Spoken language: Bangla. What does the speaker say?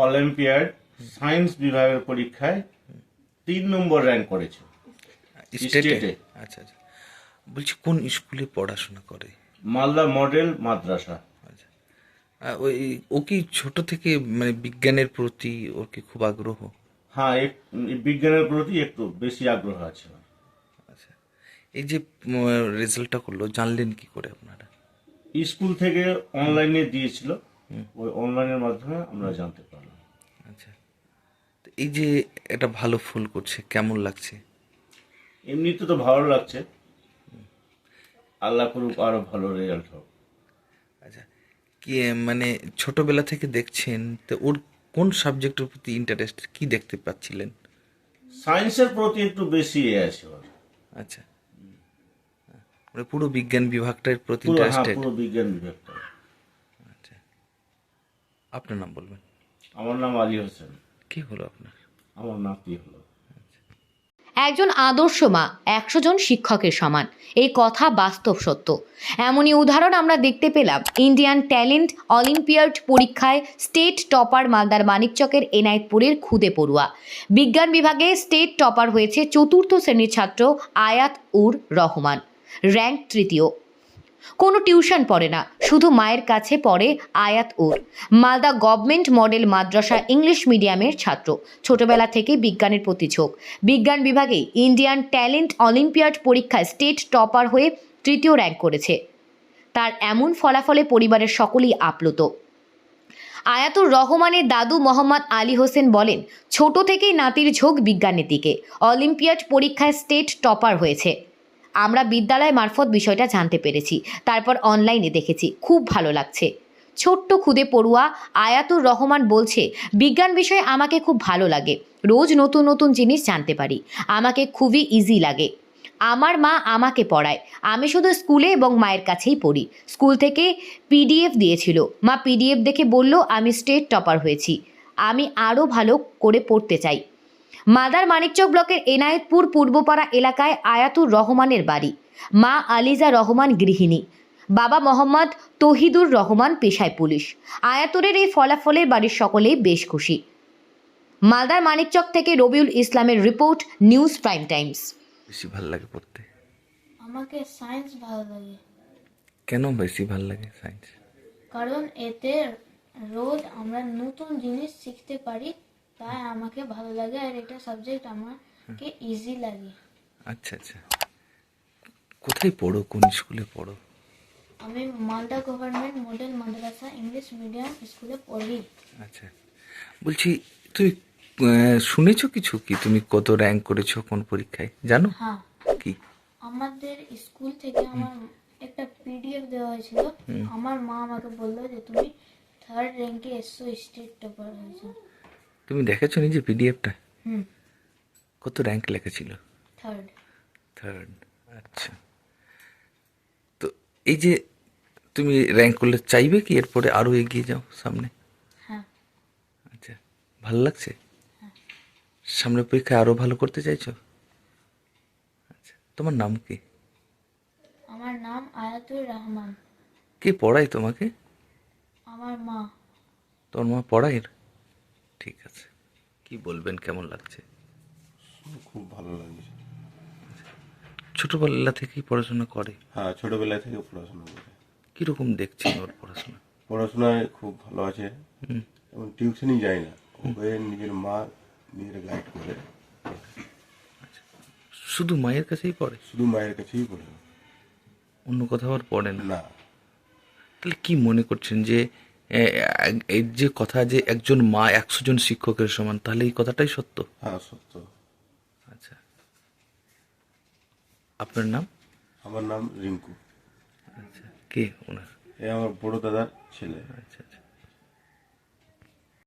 অলিম্পিয়াড সায়েন্স বিভাগের পরীক্ষায় 3 নম্বর র্যাঙ্ক করেছে স্টেটে। আচ্ছা আচ্ছা, বলছি কোন স্কুলে পড়াশোনা করে? মালদা মডেল মাদ্রাসা। আচ্ছা, ওই ও কি ছোট থেকে মানে বিজ্ঞানের প্রতি ওর কি খুব আগ্রহ? হ্যাঁ, বিজ্ঞানের প্রতি একটু বেশি আগ্রহ আছে। আচ্ছা, এই যে রেজাল্টটা করলো জানলেন কি করে আপনারা? স্কুল থেকে অনলাইনে দিয়েছিল, ওই অনলাইনের মাধ্যমে আমরা জানতে পারলাম। আচ্ছা, তো এই যে একটা ভালো ফল করছে কেমন লাগছে? এমনিতে তো ভালো লাগছে, আল্লাহ করুক আরো ভালো রেজাল্ট হোক। আচ্ছা, কি মানে ছোটবেলা থেকে দেখছেন তো ওর কোন সাবজেক্টের প্রতি ইন্টারেস্ট কি দেখতে পাচ্ছিলেন? সায়েন্সের প্রতি একটু বেশি আছে ওর। আচ্ছা, মানে পুরো বিজ্ঞান বিভাগটার প্রতি হ্যাঁ, ইন্টারেস্টেড। পুরো বিজ্ঞান বিভাগটা। আচ্ছা, আপনার নাম বলবেন? আমার নাম আলী হোসেন। কি হলো আপনার? আমার নাতি হলো। একজন আদর্শ মা 100 জন শিক্ষকের সমান, এই কথা বাস্তব সত্য। এমনই উদাহরণ আমরা দেখতে পেলাম ইন্ডিয়ান ট্যালেন্ট অলিম্পিয়াড পরীক্ষায় স্টেট টপার মালদার মানিকচকের এনায়েতপুরের খুদে পড়ুয়া। বিজ্ঞান বিভাগে স্টেট টপার হয়েছে 4র্থ শ্রেণীর ছাত্র আয়াত উর রহমান, র্যাঙ্ক 3য়। কোনো টিউশন পড়ে না, শুধু মায়ের কাছে পড়ে আয়াত উর। মালদা গভর্নমেন্ট মডেল মাদ্রাসা ইংলিশ মিডিয়ামের ছাত্র, ছোটবেলা থেকে বিজ্ঞানের প্রতি ঝোঁক। বিজ্ঞান বিভাগে ইন্ডিয়ান ট্যালেন্ট অলিম্পিয়াড পরীক্ষায় স্টেট টপার হয়ে 3য় র্যাঙ্ক করেছে। তার এমন ফলাফলে পরিবারের সকলেই আপ্লুত। আয়াতুর রহমানের দাদু মোহাম্মদ আলী হোসেন বলেন, ছোট থেকেই নাতির ঝোঁক বিজ্ঞানের দিকে। অলিম্পিয়াড পরীক্ষায় স্টেট টপার হয়েছে। আমরা বিদ্যালয় মারফত বিষয়টা জানতে পেরেছি, তারপর অনলাইনে দেখেছি, খুব ভালো লাগছে। ছোট্ট খুদে পড়ুয়া আয়াতুর রহমান বলছে, বিজ্ঞান বিষয়ে আমাকে খুব ভালো লাগে, রোজ নতুন নতুন জিনিস জানতে পারি, আমাকে খুবই ইজি লাগে। আমার মা আমাকে পড়ায়, আমি শুধু স্কুলে এবং মায়ের কাছেই পড়ি। স্কুল থেকে পিডিএফ দিয়েছিল, মা পিডিএফ দেখে বলল আমি স্টেট টপার হয়েছি, আমি আরও ভালো করে পড়তে চাই। মালদার মানিকচক ব্লকের এনায়েতপুর পূর্বপাড়া এলাকায় আয়াতুর রহমানের বাড়ি। মা আলিজা রহমান গৃহিণী, বাবা মোহাম্মদ তহিদুর রহমান পেশায় পুলিশ। আয়াতুরের এই ফলাফলের বাড়ির সকলেই বেশ খুশি। মালদার মানিকচক থেকে রবিউল ইসলামের রিপোর্ট, নিউজ প্রাইম টাইমস। বেশি ভালো লাগে পড়তে? আমাকে সায়েন্স ভালো লাগে, কেন বেশি ভালো লাগে সায়েন্স? কারণ এতে রোজ আমরা নতুন জিনিস শিখতে পারি, তাই আমাকে ভালো লাগে। আর এটা সাবজেক্ট আমাকে ইজি লাগে। আচ্ছা আচ্ছা, কোথায় পড়ো, কোন স্কুলে পড়ো? আমি মালদা গভর্নমেন্ট মডেল মাদ্রাসা ইংলিশ মিডিয়াম স্কুলে পড়ি। আচ্ছা, বলছি তুমি শুনেছো কিছু কি তুমি কত র্যাঙ্ক করেছো কোন পরীক্ষায় জানো হ্যাঁ, কি? আমাদের স্কুল থেকে আমার একটা পিডিএফ দেওয়া হয়েছিল। আমার মা আমাকে বললো যে তুমি 3rd র্যাঙ্কে এসছো, স্টেট টপার হয়েছো। তুমি দেখেছো নিজে পিডিএফটা? হুম, কত র্যাঙ্ক লেখা ছিল? 3rd। 3rd। আচ্ছা, তো এই যে তুমি র্যাঙ্ক করলে চাইবে কি এরপরে আরো এগিয়ে যাও সামনে? হ্যাঁ, আচ্ছা, ভালো লাগছে? সামনে পরীক্ষায় আরো ভালো করতে চাইছো? আচ্ছা, তোমার নাম কি? আমার নাম আয়াতুর রহমান। কে পড়ায় তোমাকে? আমার মা। তোমার মা পড়ায়? ঠিক আছে, কি বলবেন কেমন লাগছে? খুব ভালো লাগছে। ছোটবেলা থেকেই পড়াশোনা করে? হ্যাঁ, ছোটবেলা থেকে পড়াশোনা করে। কিরকম দেখছেন ওর পড়াশোনা? পড়াশোনায় খুব ভালো আছে, এবং টিউশনই যায় না, ওকে নিজের মা নিজের গাইড করে। শুধু মায়ের কাছেই পড়ে? শুধু মায়ের কাছেই পড়ে, অন্য কোথাও আর পড়ে না? না। তাহলে কি মনে করছেন যে এই যে কথা যে একজন মা 100 জন শিক্ষকের সমান, তাহলে এই কথাটাই সত্য? হ্যাঁ, সত্য। আচ্ছা, আপনার নাম? আমার নাম রিঙ্কু। আচ্ছা, কে ওনার? এ আমার বড় দাদার ছেলে। আচ্ছা আচ্ছা।